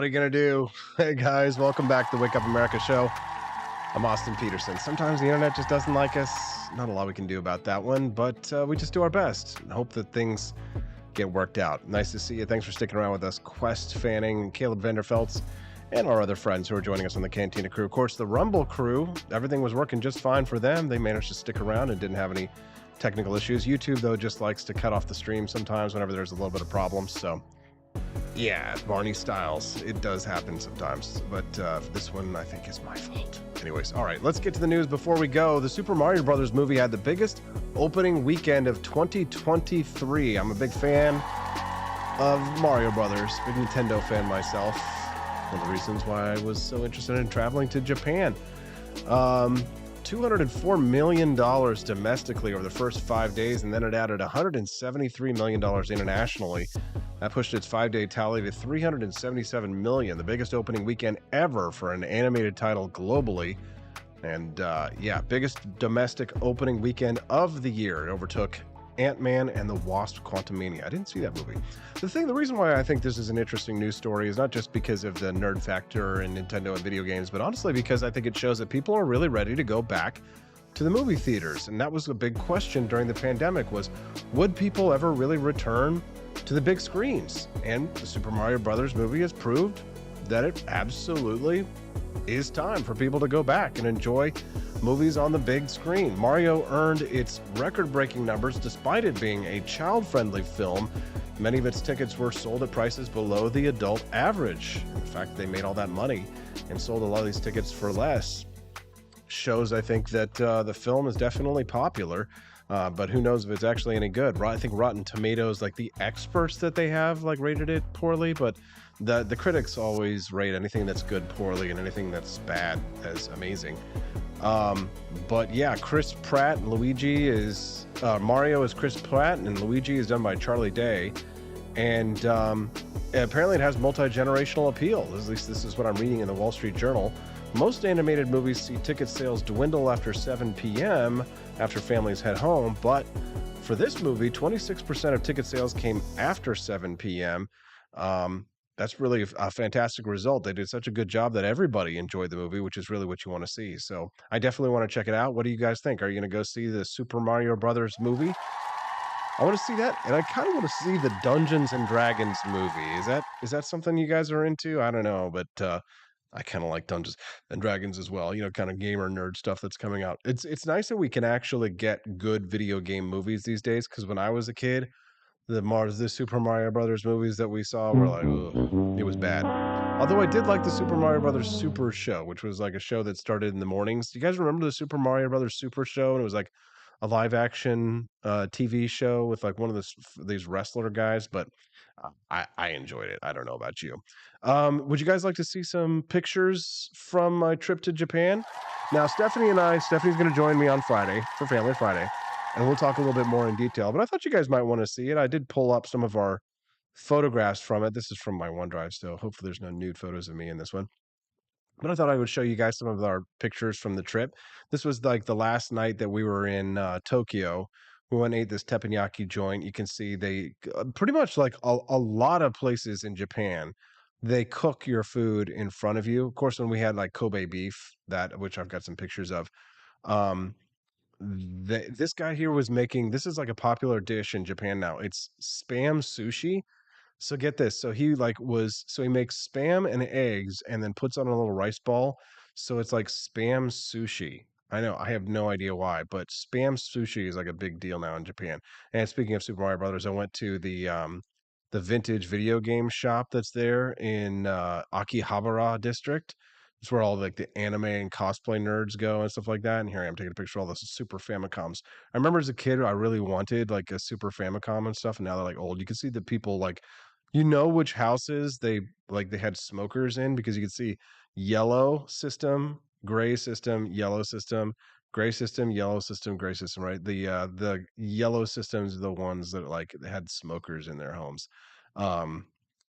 are you going to do? Hey guys, welcome back to the Wake Up America show. I'm Austin Peterson. Sometimes the internet just doesn't like us. Not a lot we can do about that one, but we just do our best and hope that things get worked out. Nice to see you. Thanks for sticking around with us. Quest Fanning, Caleb Vanderfelts, and our other friends who are joining us on the Cantina crew. Of course, the Rumble crew, everything was working just fine for them. They managed to stick around and didn't have any technical issues. YouTube, though, just likes to cut off the stream sometimes whenever there's a little bit of problems, so... yeah, Barney Styles. It does happen sometimes, but this one I think is my fault. Anyways, all right, let's get to the news before we go. The Super Mario Brothers movie had the biggest opening weekend of 2023. I'm a big fan of Mario Brothers, big Nintendo fan myself. One of the reasons why I was so interested in traveling to Japan. $204 million domestically over the first 5 days, and then it added $173 million internationally. That pushed its 5-day tally to $377 million, the biggest opening weekend ever for an animated title globally. And biggest domestic opening weekend of the year. It overtook Ant-Man and the Wasp: Quantumania. I didn't see that movie. The reason why I think this is an interesting news story is not just because of the nerd factor in Nintendo and video games, but honestly because I think it shows that people are really ready to go back to the movie theaters. And that was a big question during the pandemic was, would people ever really return to the big screens? And the Super Mario Brothers movie has proved that it absolutely is time for people to go back and enjoy movies on the big screen. Mario earned its record-breaking numbers despite it being a child-friendly film. Many of its tickets were sold at prices below the adult average. In fact, they made all that money and sold a lot of these tickets for less. Shows, I think, that the film is definitely popular. But who knows if it's actually any good. I think Rotten Tomatoes, like the experts that they have, like rated it poorly, but the critics always rate anything that's good poorly and anything that's bad as amazing. But yeah, Chris Pratt and Luigi is Mario is Chris Pratt and Luigi is done by Charlie Day, and apparently it has multi-generational appeal. At least this is what I'm reading in the Wall Street Journal. Most animated movies see ticket sales dwindle after 7 p.m. after families head home, but for this movie, 26% of ticket sales came after 7 p.m. That's really a fantastic result. They did such a good job that everybody enjoyed the movie, which is really what you want to see. So I definitely want to check it out. What do you guys think? Are you going to go see the Super Mario Brothers movie? I want to see that, and I kind of want to see the Dungeons and Dragons movie. Is that something you guys are into? I don't know, but I kind of like Dungeons and Dragons as well. Kind of gamer nerd stuff that's coming out. It's nice that we can actually get good video game movies these days. Because when I was a kid, the Super Mario Brothers movies that we saw were like, ugh, it was bad. Although I did like the Super Mario Brothers Super Show, which was like a show that started in the mornings. Do you guys remember the Super Mario Brothers Super Show? And it was like a live action TV show with like one of these wrestler guys, but I enjoyed it. I don't know about you. Would you guys like to see some pictures from my trip to Japan? Now, Stephanie's going to join me on Friday for Family Friday, and we'll talk a little bit more in detail, but I thought you guys might want to see it. I did pull up some of our photographs from it. This is from my OneDrive, so hopefully there's no nude photos of me in this one. But I thought I would show you guys some of our pictures from the trip. This was like the last night that we were in Tokyo. We went and ate this teppanyaki joint. You can see they pretty much like a lot of places in Japan, they cook your food in front of you. Of course, when we had like Kobe beef, which I've got some pictures of, um, this guy here was making, this is like a popular dish in Japan now. It's spam sushi. So get this. So he makes spam and eggs and then puts on a little rice ball. So it's like spam sushi. I know, I have no idea why, but spam sushi is like a big deal now in Japan. And speaking of Super Mario Brothers, I went to the vintage video game shop that's there in Akihabara district. It's where all like the anime and cosplay nerds go and stuff like that. And here I am taking a picture of all the Super Famicoms. I remember as a kid, I really wanted like a Super Famicom and stuff. And now they're like old. You can see the people like, which houses they had smokers in because you could see yellow system, gray system, yellow system, gray system, yellow system, gray system, right? The yellow systems are the ones that like had smokers in their homes.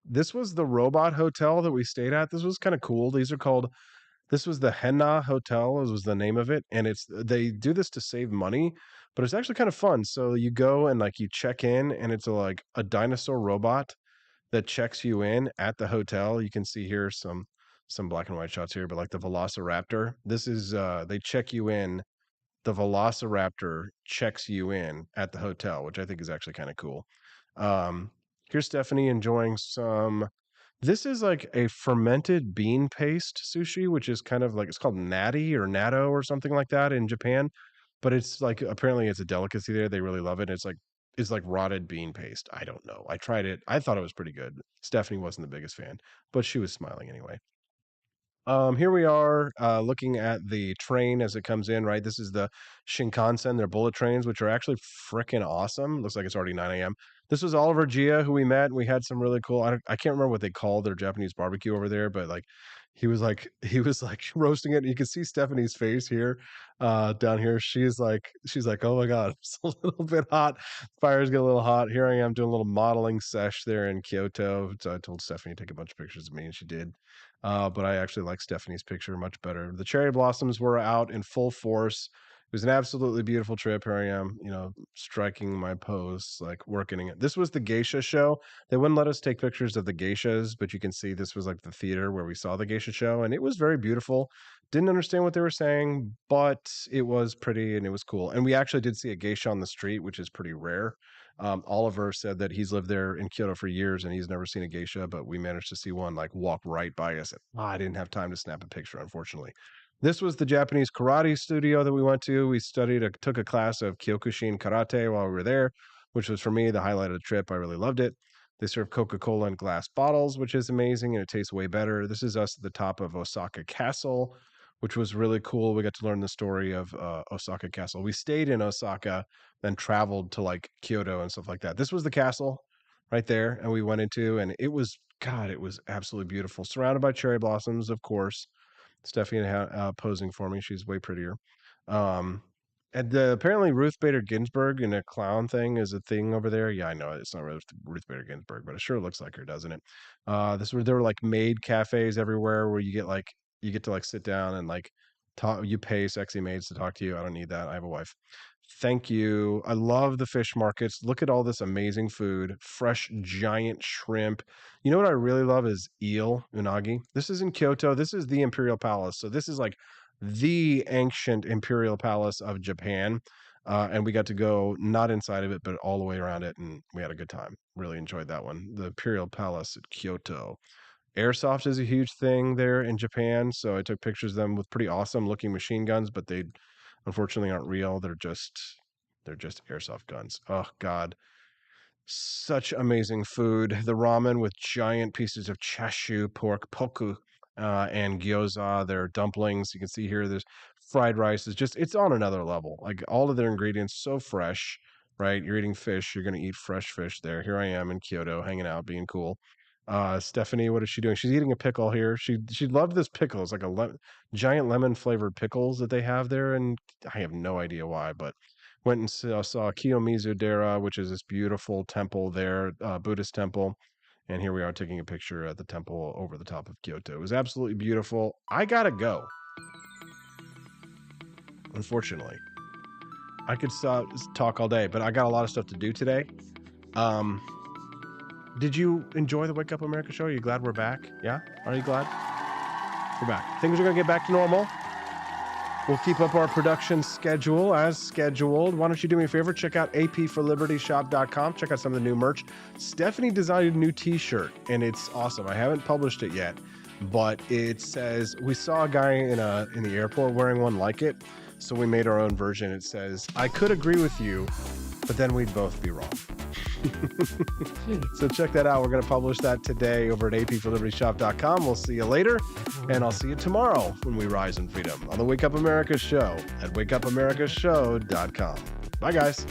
This was the robot hotel that we stayed at. This was kind of cool. This was the Henna Hotel, was the name of it. And they do this to save money, but it's actually kind of fun. So you go and like you check in and it's like a dinosaur robot that checks you in at the hotel. You can see here some black and white shots here, but like the Velociraptor. This is they check you in. The Velociraptor checks you in at the hotel, which I think is actually kind of cool. Um, Here's Stephanie enjoying some. This is like a fermented bean paste sushi, which is kind of like it's called natty or natto or something like that in Japan. But it's like apparently it's a delicacy there. They really love it. It's like rotted bean paste. I don't know. I tried it. I thought it was pretty good. Stephanie wasn't the biggest fan, but she was smiling anyway. Here we are looking at the train as it comes in, right? This is the Shinkansen, they're bullet trains, which are actually freaking awesome. Looks like it's already 9 a.m. This was Oliver Gia, who we met. We had some really cool, I can't remember what they call their Japanese barbecue over there, but like he was like roasting it. You can see Stephanie's face here, down here. She's like, oh my God, it's a little bit hot. Fire's getting a little hot. Here I am doing a little modeling sesh there in Kyoto. So I told Stephanie to take a bunch of pictures of me, and she did. But I actually like Stephanie's picture much better. The cherry blossoms were out in full force. It was an absolutely beautiful trip. Here I am, striking my pose, like working it. This was the geisha show. They wouldn't let us take pictures of the geishas, but you can see this was like the theater where we saw the geisha show, and it was very beautiful. Didn't understand what they were saying, but it was pretty and it was cool. And we actually did see a geisha on the street, which is pretty rare. Oliver said that he's lived there in Kyoto for years and he's never seen a geisha, but we managed to see one like walk right by us. And I didn't have time to snap a picture, unfortunately. This was the Japanese karate studio that we went to. We took a class of Kyokushin karate while we were there, which was for me the highlight of the trip. I really loved it. They serve Coca-Cola in glass bottles, which is amazing and it tastes way better. This is us at the top of Osaka Castle, which was really cool. We got to learn the story of Osaka Castle. We stayed in Osaka, then traveled to like Kyoto and stuff like that. This was the castle right there, and we went into, and it was God, it was absolutely beautiful, surrounded by cherry blossoms, of course. Stephanie posing for me; she's way prettier. Um, apparently Ruth Bader Ginsburg in a clown thing is a thing over there. Yeah, I know it's not Ruth Bader Ginsburg, but it sure looks like her, doesn't it? There were like maid cafes everywhere where you get to like sit down and like talk. You pay sexy maids to talk to you. I don't need that. I have a wife. Thank you. I love the fish markets. Look at all this amazing food, fresh giant shrimp. You know what I really love is eel, unagi. This is in Kyoto. This is the Imperial Palace. So this is like the ancient Imperial Palace of Japan. And we got to go not inside of it, but all the way around it. And we had a good time. Really enjoyed that one. The Imperial Palace at Kyoto. Airsoft is a huge thing there in Japan. So I took pictures of them with pretty awesome looking machine guns, but they unfortunately aren't real. They're just airsoft guns. Oh God. Such amazing food. The ramen with giant pieces of chashu pork poku and gyoza. Their dumplings. You can see here there's fried rice. It's on another level. Like all of their ingredients so fresh, right? You're eating fish, you're gonna eat fresh fish there. Here I am in Kyoto hanging out, being cool. Stephanie, what is she doing? She's eating a pickle here. She loved this pickle. It's like giant lemon flavored pickles that they have there, and I have no idea why, but went and saw Kiyomizu Dera, which is this beautiful temple there, Buddhist temple. And here we are taking a picture at the temple over the top of Kyoto. It was absolutely beautiful. I gotta go. Unfortunately, I could talk all day, but I got a lot of stuff to do today. Um, did you enjoy the Wake Up America show? Are you glad we're back? Yeah? Are you glad? We're back. Things are going to get back to normal. We'll keep up our production schedule as scheduled. Why don't you do me a favor? Check out apforlibertyshop.com. Check out some of the new merch. Stephanie designed a new t-shirt, and it's awesome. I haven't published it yet, but it says, we saw a guy in the airport wearing one like it, so we made our own version. It says, I could agree with you, but then we'd both be wrong. So check that out. We're going to publish that today over at apforlibertyshop.com. We'll see you later, and I'll see you tomorrow when we rise in freedom on the Wake Up America show at wakeupamericashow.com. Bye, guys.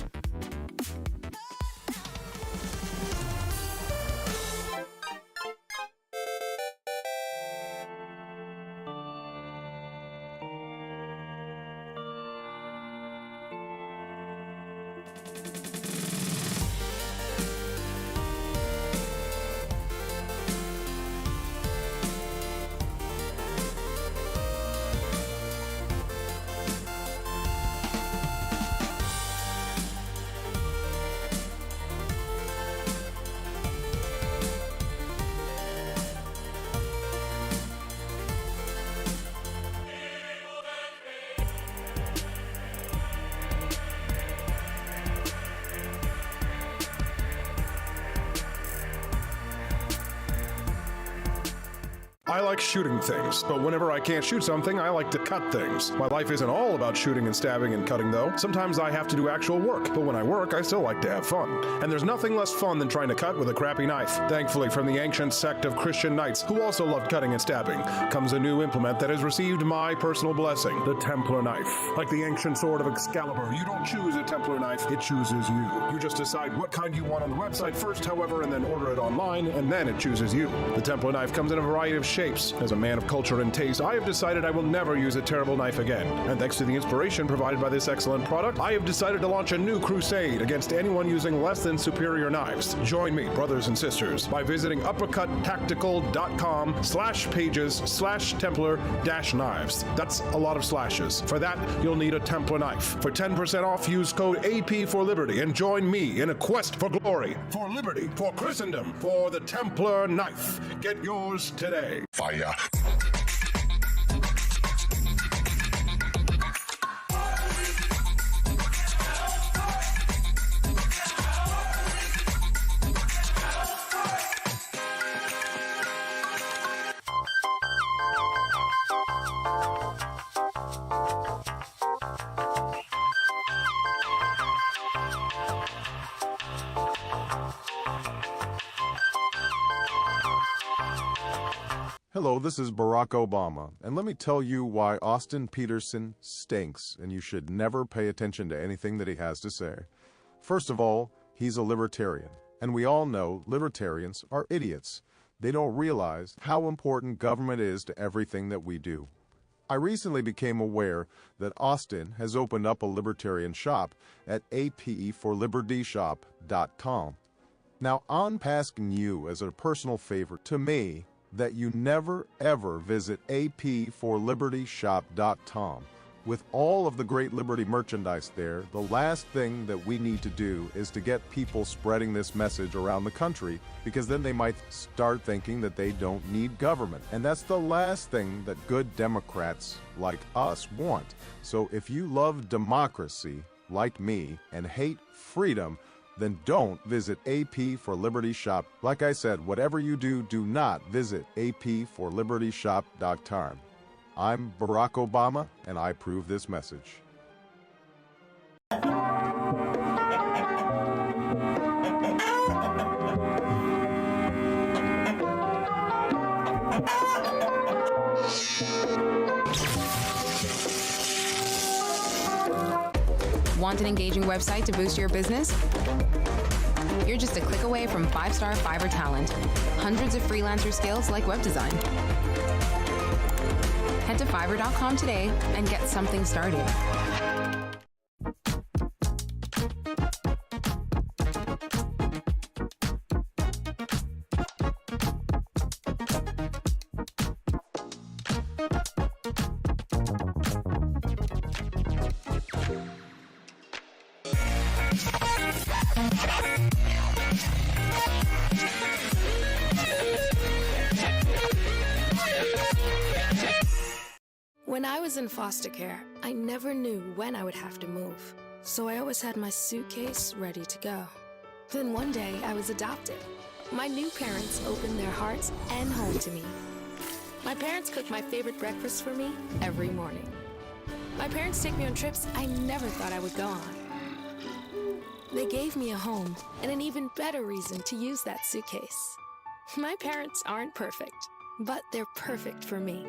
I like shooting things, but whenever I can't shoot something, I like to cut things. My life isn't all about shooting and stabbing and cutting, though. Sometimes I have to do actual work, but when I work, I still like to have fun. And there's nothing less fun than trying to cut with a crappy knife. Thankfully, from the ancient sect of Christian knights, who also loved cutting and stabbing, comes a new implement that has received my personal blessing, the Templar knife. Like the ancient sword of Excalibur, you don't choose a Templar knife, it chooses you. You just decide what kind you want on the website first, however, and then order it online, and then it chooses you. The Templar knife comes in a variety of shapes. As a man of culture and taste, I have decided I will never use a terrible knife again. And thanks to the inspiration provided by this excellent product, I have decided to launch a new crusade against anyone using less than superior knives. Join me, brothers and sisters, by visiting uppercuttactical.com/pages/Templar-knives. That's a lot of slashes. For that, you'll need a Templar knife. For 10% off, use code AP for Liberty and join me in a quest for glory, for liberty, for Christendom, for the Templar knife. Get yours today. Fire. Hello, this is Barack Obama, and let me tell you why Austin Petersen stinks, and you should never pay attention to anything that he has to say. First of all, he's a libertarian, and we all know libertarians are idiots. They don't realize how important government is to everything that we do. I recently became aware that Austin has opened up a libertarian shop at apeforlibertyshop.com. Now, I'm asking you as a personal favor to me that you never ever visit apeforlibertyshop.com. With all of the great Liberty merchandise there, the last thing that we need to do is to get people spreading this message around the country, because then they might start thinking that they don't need government. And that's the last thing that good Democrats like us want. So if you love democracy, like me, and hate freedom, then don't visit AP for Liberty Shop. Like I said, whatever you do, do not visit aporlibertyshop.com. I'm Barack Obama, and I approve this message. Want an engaging website to boost your business? You're just a click away from 5-star Fiverr talent. Hundreds of freelancer skills like web design. Head to Fiverr.com today and get something started. When I was in foster care, I never knew when I would have to move, so I always had my suitcase ready to go. Then one day, I was adopted. My new parents opened their hearts and home to me. My parents cook my favorite breakfast for me every morning. My parents take me on trips I never thought I would go on. They gave me a home and an even better reason to use that suitcase. My parents aren't perfect, but they're perfect for me.